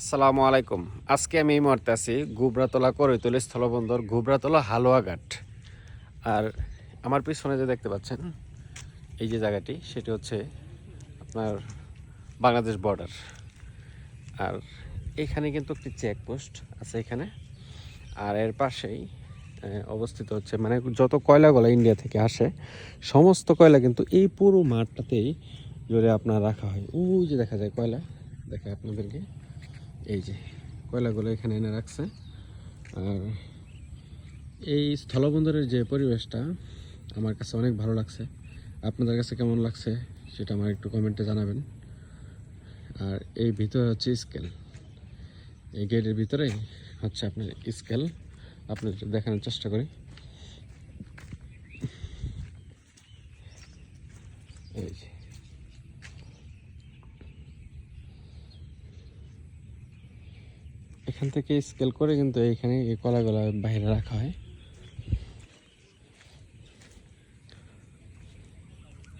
আসসালামু আলাইকুম। আজকে আমি এই মুহূর্তে আছি গুবরাতলা করৈতলী স্থলবন্দর গুবরাতলা হালুয়াঘাট। আর আমার পিছনে যে দেখতে পাচ্ছেন এই যে জায়গাটি সেটি হচ্ছে আপনার বাংলাদেশ বর্ডার। আর এখানে কিন্তু একটি চেকপোস্ট আছে এখানে। আর এর পাশেই অবস্থিত হচ্ছে মানে যত কয়লাগুলো ইন্ডিয়া থেকে আসে সমস্ত কয়লা কিন্তু এই পুরো মাঠটাতেই জুড়ে আপনার রাখা হয়। ওই যে দেখা যায় কয়লা, দেখে আপনাদেরকে এই যে কয়লাগুলো এখানে এনে রাখছে। আর এই স্থলবন্দরের যে পরিবেশটা আমার কাছে অনেক ভালো লাগছে। আপনাদের কাছে কেমন লাগছে সেটা আমার একটু কমেন্টে জানাবেন। আর এই ভিতরে হচ্ছে স্কেল, এই গেটের ভিতরে হচ্ছে আপনার স্কেল, আপনাদের দেখানোর চেষ্টা করি। এই যে এখান থেকে স্কেল করে কিন্তু এইখানে এই কলাগুলা বাইরে রাখা হয়।